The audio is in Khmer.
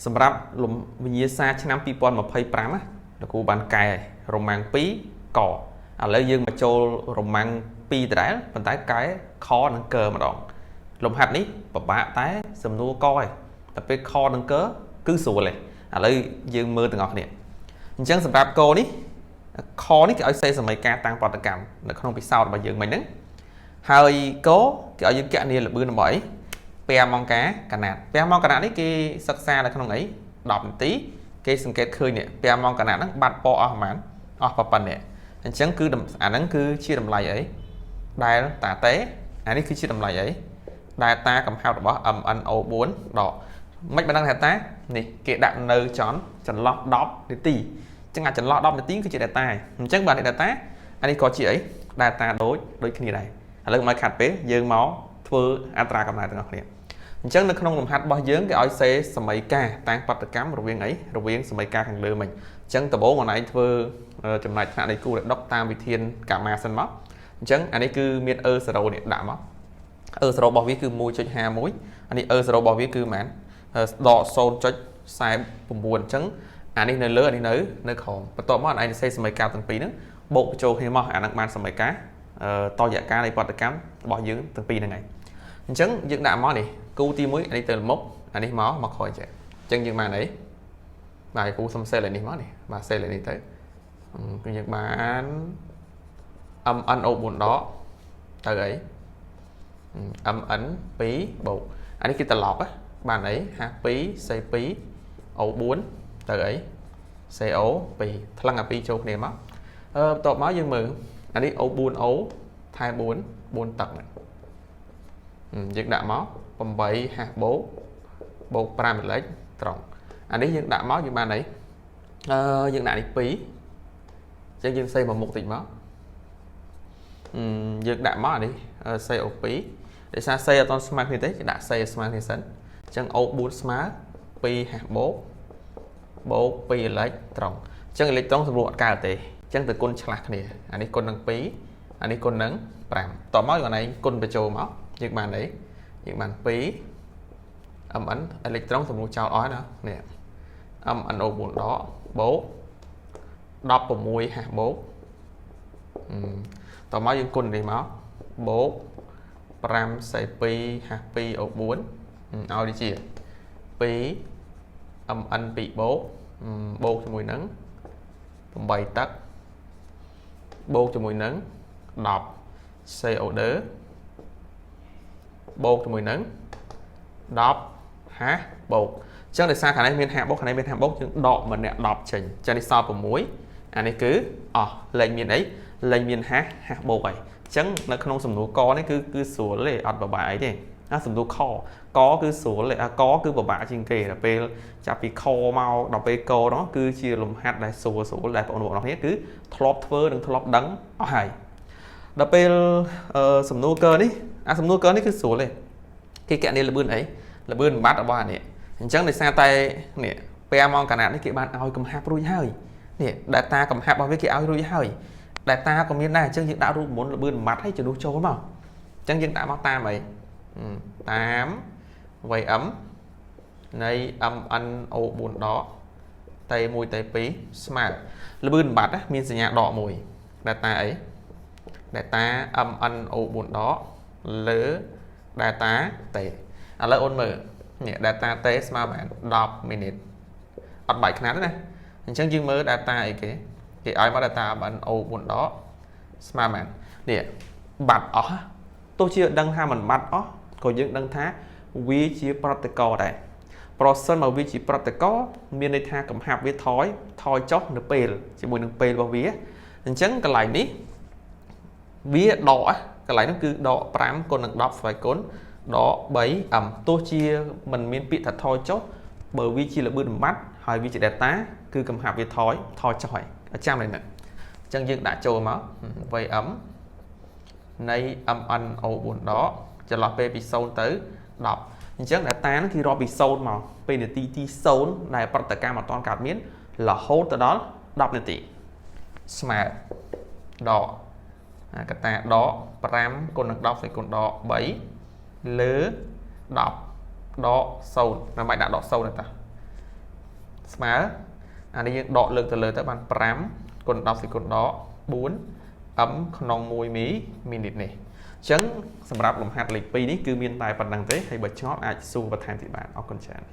សម្រាប់លំវិញ្ញាសាឆ្នាំ2025ណាលោកគ្រូបានកែរ៉ូម៉ាំង2កឥឡូវយើងមកចូលរ៉ូម៉ាំង2ដដែលប៉ុន្តែកែខនិងកម្ដងលំហាត់នេះពិបាកតែសំណួរកឯងតែពេលខនិងគឺស្រួលឯងឥឡូវយើងមើលទាំងអស់គ្នាអញ្ចឹងសម្រាប់កនេះខនេះគេឲ្យសេសមីការតាំងបដកម្មនៅក្នុងពិសោធន៍របស់យើងមិញហ្នឹងហើយកគេឲ្យយើងគណនាលម្អឿនរបស់អីពែម៉ងកាកណាត់ពែម៉ងកណាត់នេះគេសិក្សានៅក្នុងអី10នាទីគេសង្កេតឃើញនេះពែម៉ងកណាត់ហ្នឹងបាត់ពណ៌អស់ប្រហែលអស់ប៉ុណ្ណេះអញ្ចឹងគឺអាហ្នឹងគឺជាតម្លៃអីដែលតាតេអានេះគឺជាតម្លៃអីដែលតាកំហៅរបស់ MNO4 ដកមិនបានដឹងថាតានេះគេដាក់នៅចន្លោះ10នាទីអញ្ចឹងអាចចន្លោះ10នាទីគឺជា data អញ្ចឹងបាទ data អានេះក៏ជាអី data ដូចគ្នាដែរឥឡូវមកខាត់ពេលយើងមកធ្វើអត្រាកំណើតទាំងអស់គ្នាអញ្ចឹងនៅក្នុងលំហាត់របស់យើងគេឲ្យសេសមីការតាំងបដកម្មរវាងអីរវាងសមីការខាងលើមិញអញ្ចឹងដំបូងខ្លួនឯងធ្វើចំណែកថ្នាក់នៃគូរដុកតាមវិធានកាមាសិនមកអញ្ចឹងអានេះគឺមាន E0 នេះដាក់មក E0 របស់វាគឺ 1.51 អានេះ E0 របស់វាគឺប៉ុន្មានដក 0.49 អញ្ចឹងអានេះនៅលើអានេះនៅក្រោមបន្ទាប់មកឯងសេសមីការទាំងពីរហ្នឹងបូកបញ្ចូលគ្នាមកអានឹងបានសមីការតរយៈកាលនៃបដកម្មរបស់យើងទាំងពីរហ្នឹងឯងអញ្ចឹងយើងដាក់មកនេះគូទី1អានេះទៅមុខអានេះមកក្រោយចេះអញ្ចឹងយើងបានអីបាទគូសុំសេលនេះមកនេះបាទសេលនេះទៅគឺយើងបាន MNO4 ដកទៅអី MN2 បូកអានេះគេត្រឡប់បានអី H2 C2 O4 ទៅអី CO2 ថ្លឹងអា2ចូលគ្នាមកបន្ទាប់មកយើងមើលអានេះ O4O ថែ4ទឹកយើងដាក់មក 8H បូក 5 លេខត្រង់អានេះយើងដាក់មកយើងបានអីយើងដាក់នេះ2អញ្ចឹងយើងសេមកមុខតិចមកយើងដាក់មកអានេះ CO2 ដោយសារសេអត់ទាន់ស្មើគ្នាទេគេដាក់សេស្មើគ្នាសិនអញ្ចឹង O4 ស្មើ 2H បូក 2 លេខត្រង់អញ្ចឹងលេខត្រង់សម្រួលអត់កើតទេអញ្ចឹងទៅគុណឆ្លាស់គ្នាអានេះគុណនឹង2អានេះគុណនឹង5តមកយើងឯងគុណបញ្ចូលមកយើងបានអីយើងបាន2 MN អេឡិចត្រូនសម្រួលចោលអស់ណានេះ MNO4 ដកបូក 16H បូកតមកយើងគុណនេះមកបូក 5C2H2O4 ឲ្យដូចជា2 MN2 បូកជាមួយនឹង8ទឹកបូកជាមួយនឹង10 CO2 បូកជាមួយនឹង10 H បូកអញ្ចឹងដោយសារខាងនេះមាន H បូកខាងនេះមាន H បូកយើងដកម្នាក់10ចេញអញ្ចឹងនេះសល់6អានេះគឺអស់លេខមានអីលេខមាន H បូកហើយអញ្ចឹងនៅក្នុងសំណួរកនេះគឺស្រួលទេអត់ពិបាកអីទេសំណួរខកគឺស្រួលទេកគឺពិបាកជាងគេដល់ពេលចាប់ពីខមកដល់ពេលកនោះគឺជាលំហាត់ដែលស្រួលដែលបងប្អូនគ្នាគឺធ្លាប់ធ្វើនិងធ្លាប់ដឹងអស់ហើយដល់ពេលសំណួរកនេះសំណួរកនេះគឺស្រួលទេគេកណនាលម្អឿនអីលម្អឿនបំបត្តិរបស់អានេះអញ្ចឹងដោយសារតែនេះពែម៉ងកណាត់នេះគេបានឲ្យកំហាប់រួចហើយនេះ data កំហាប់របស់វាគេឲ្យរួចហើយ data ក៏មានដែរអញ្ចឹងយើងដាក់រូបមន្តលម្អឿនបំបត្តិឲ្យជំនួសចូលមកអញ្ចឹងយើងដាក់មកតាមអីតាម VM នៃ MNO4 ដកតេ1តេ2ស្មើលម្អឿនបំបត្តិមានសញ្ញាដកមួយ data អី data MNO4 ដកលើ data តេឥឡូវអូនមើលនេះ data តេស្មើបាន10 minute អត់បាយខ្នាតទេណាអញ្ចឹងយើងមើល data អីគេឲ្យមក data MNO4 ដកស្មើបាននេះបាត់អស់ទោះជាដឹងថាមិនបាត់អស់ក៏យើងដឹងថាវាជាប្រតិកោដែរប្រសិនមកវាជាប្រតិកោមានន័យថាកំហាប់វាថយចុះនៅពេលជាមួយនឹងពេលរបស់វាអញ្ចឹងកន្លែងនេះវាដកកន្លែងនោះគឺដក5គុណនឹង10ស្វ័យគុណដក 3M ទោះជាមិនមានពាក្យថាថយចុះបើវាជាលម្អឿនបំបត្តិហើយវាជា data គឺកំហាប់វាថយចុះហើយចាំនេះអញ្ចឹងយើងដាក់ចូលមក VM នៃ MNO4 ដកចន្លោះពេលពី0ទៅ10អញ្ចឹង data ហ្នឹងគឺរាប់ពី0មកពេលនាទីទី0ដែលប្រតិកម្មអត់ទាន់កើតមានរហូតទៅដល់10នាទីស្មើដកកតាដក5គុណនឹង10ស្វ័យគុណដក3លើ10ដក0ដើម្បីដាក់ដក0ទៅតា ស្មើអានេះយើងដកលើកទៅលើទៅបាន5គុណ10សេគុណដក4 m ក្នុង1មីនិតនេះអញ្ចឹងសម្រាប់លំហាត់លេខ2នេះគឺមានតែប៉ុណ្្នឹងទេហើយបើឆ្ងល់អាចសួរបន្ថែមទៀតបានអរគុណច្រើន